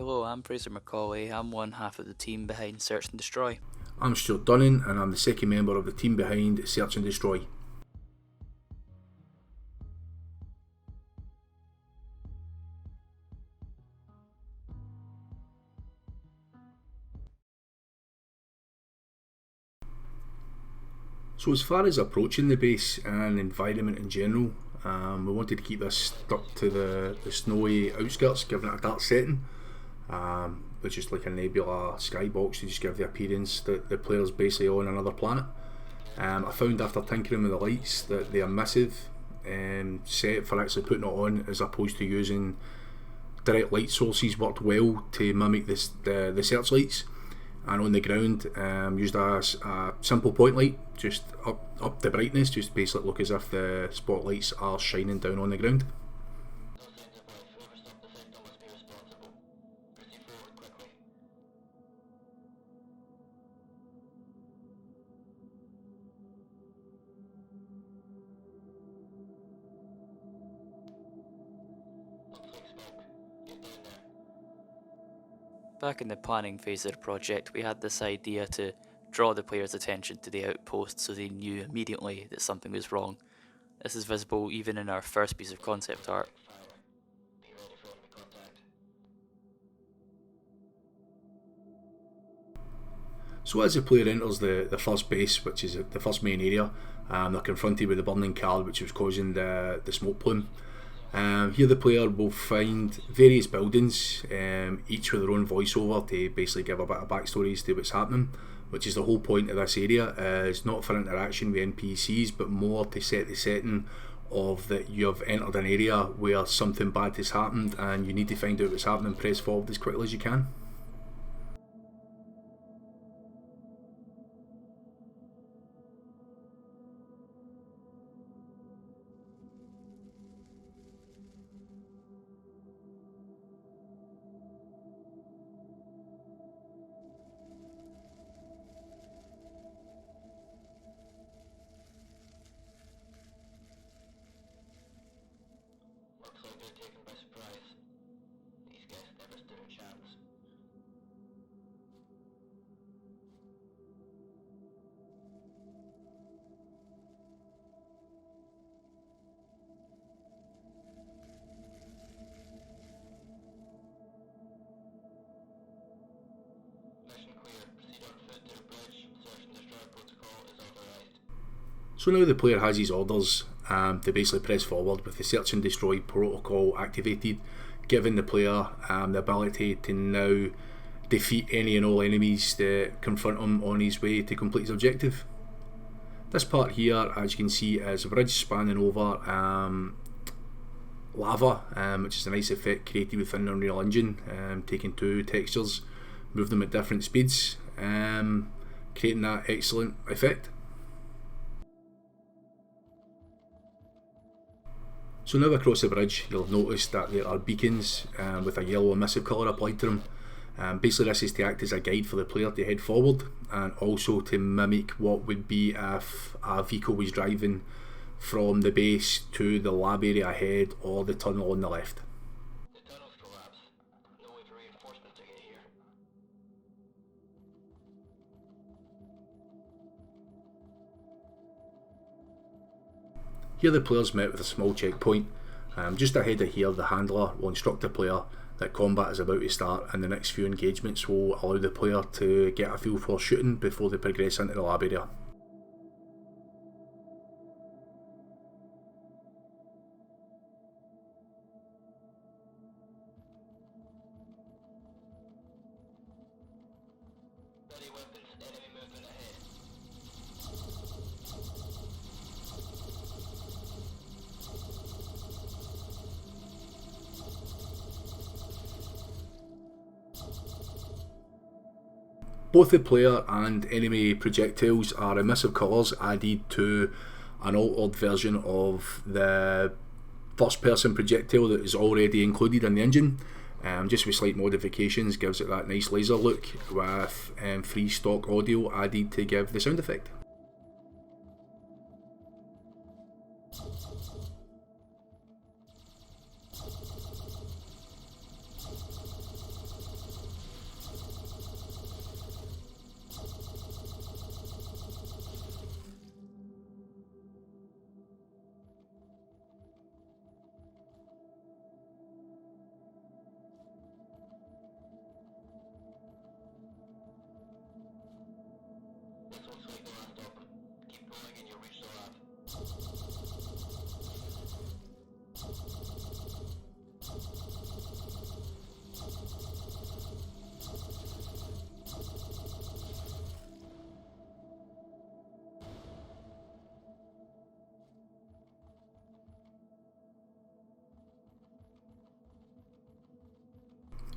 Hello, I'm Fraser McCauley. I'm one half of the team behind Search and Destroy. I'm Stuart Dunning and I'm the second member of the team behind Search and Destroy. So as far as approaching the base and environment in general, we wanted to keep this stuck to the snowy outskirts, giving it a dark setting, with just like a nebula skybox to just give the appearance that the player's basically on another planet. I found after tinkering with the lights that the emissive set for actually putting it on as opposed to using direct light sources worked well to mimic the searchlights, and on the ground used a simple point light, just up the brightness, just basically look as if the spotlights are shining down on the ground. Back in the planning phase of the project, we had this idea to draw the player's attention to the outpost so they knew immediately that something was wrong. This is visible even in our first piece of concept art. So as the player enters the first base, which is the first main area, they're confronted with the burning card which was causing the smoke plume. Here the player will find various buildings, each with their own voiceover to basically give a bit of backstory as to what's happening, which is the whole point of this area. It's not for interaction with NPCs, but more to set the setting of that you've entered an area where something bad has happened and you need to find out what's happening and press forward as quickly as you can. So now the player has his orders to basically press forward with the search and destroy protocol activated, giving the player the ability to now defeat any and all enemies that confront him on his way to complete his objective. This part here, as you can see, is a bridge spanning over lava, which is a nice effect created within Unreal Engine, taking two textures, move them at different speeds, creating that excellent effect. So now across the bridge, you'll have noticed that there are beacons with a yellow emissive colour applied to them. Basically this is to act as a guide for the player to head forward, and also to mimic what would be if a vehicle was driving from the base to the lab area ahead or the tunnel on the left. The tunnel's collapsed. No way for reinforcements to get here. Here the player's met with a small checkpoint. Just ahead of here, the handler will instruct the player that combat is about to start, and the next few engagements will allow the player to get a feel for shooting before they progress into the lab area. Ready weapons, enemy movement ahead. Both the player and enemy projectiles are emissive colours added to an altered version of the first person projectile that is already included in the engine. Just with slight modifications, gives it that nice laser look with free stock audio added to give the sound effect. like the last open. Keep going and you'll reach the lab.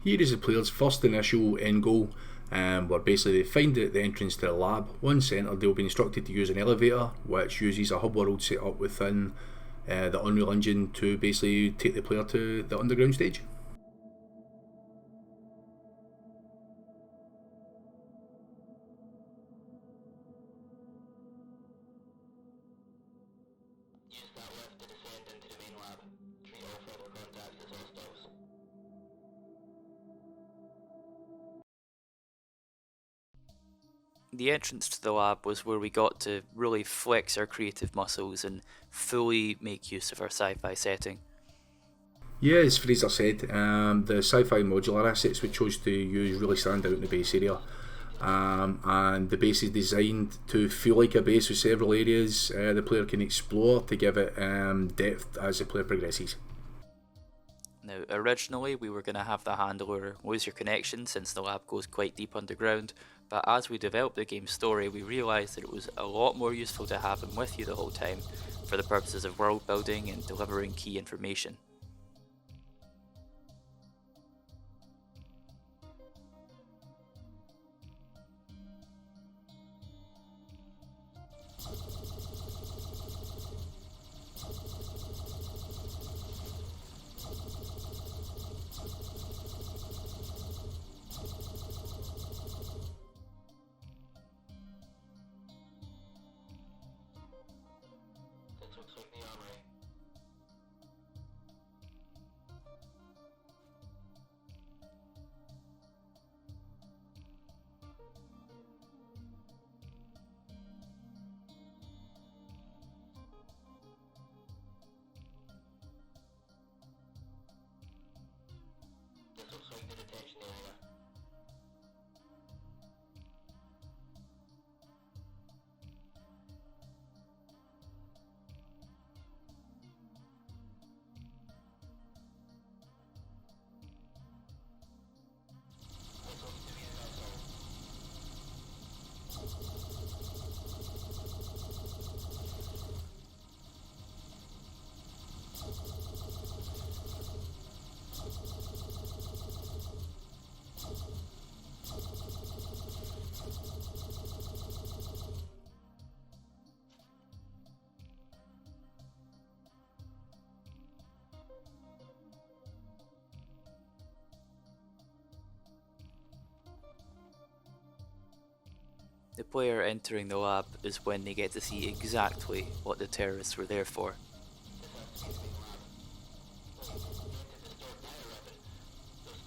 Here is the player's first initial end goal, where basically they find the entrance to the lab. Once entered, they'll be instructed to use an elevator, which uses a hub world set up within the Unreal Engine to basically take the player to the underground stage. Use that lift to descend into the main lab. Treat all further contacts as hostiles. The entrance to the lab was where we got to really flex our creative muscles and fully make use of our sci-fi setting. Yeah, as Fraser said, the sci-fi modular assets we chose to use really stand out in the base area. And the base is designed to feel like a base with several areas the player can explore to give it depth as the player progresses. Now, originally we were going to have the handler lose your connection since the lab goes quite deep underground, but as we developed the game's story, we realised that it was a lot more useful to have him with you the whole time for the purposes of world building and delivering key information. This looks like the armory. This looks like the detention area. This looks to be the vessel. The player entering the lab is when they get to see exactly what the terrorists were there for.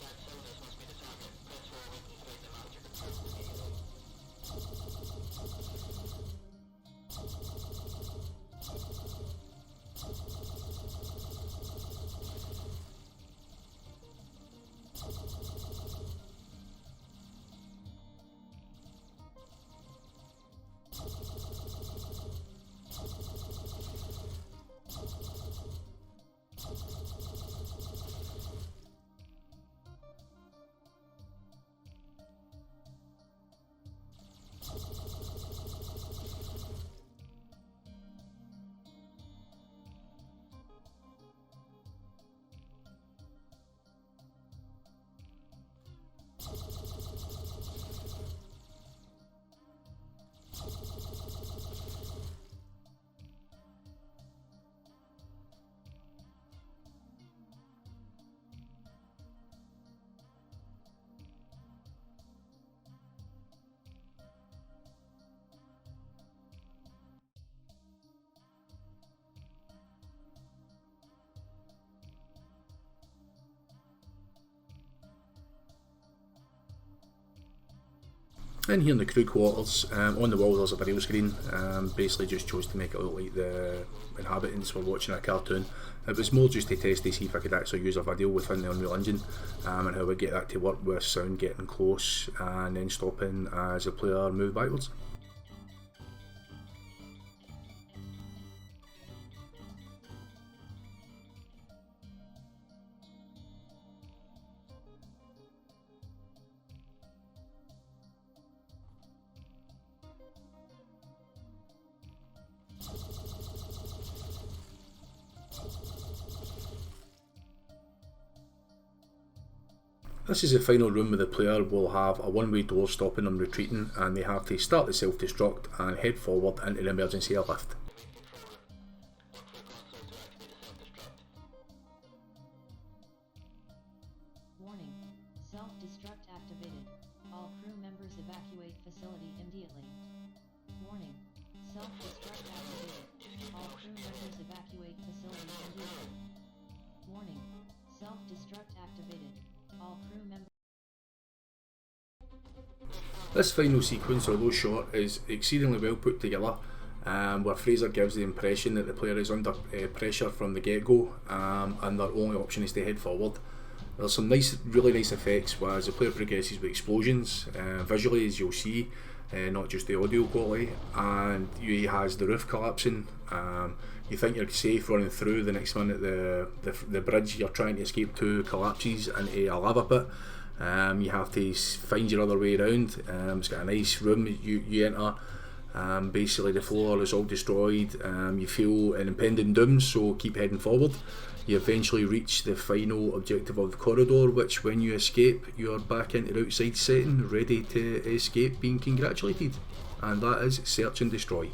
This has to be the main lab. Wait, active historic bioweapon. Those stacked cylinders must be the target. Press for a weapon to make them out to confirm immediately. In here in the crew quarters, on the wall there's a video screen, basically just chose to make it look like the inhabitants were watching a cartoon. It was more just to test to see if I could actually use a video within the Unreal Engine and how I would get that to work with sound getting close and then stopping as the player moved backwards. This is the final room where the player will have a one-way door stopping them retreating, and they have to start the self-destruct and head forward into the emergency airlift. Warning. Self-destruct activated. All crew members evacuate facility immediately. Warning. Self-destruct activated. All crew members evacuate facility immediately. Warning. Self-destruct activated. All crew members. This final sequence, although short, is exceedingly well put together, where Fraser gives the impression that the player is under pressure from the get-go, and their only option is to head forward. There's some really nice effects as the player progresses with explosions, visually, as you'll see, not just the audio quality, and he has the roof collapsing. You think you're safe running through, the next minute the bridge you're trying to escape to collapses into a lava pit. You have to find your other way around. It's got a nice room you enter. Basically the floor is all destroyed. You feel an impending doom, so keep heading forward. You eventually reach the final objective of the corridor, which when you escape, you're back into the outside setting, ready to escape, being congratulated. And that is Search and Destroy.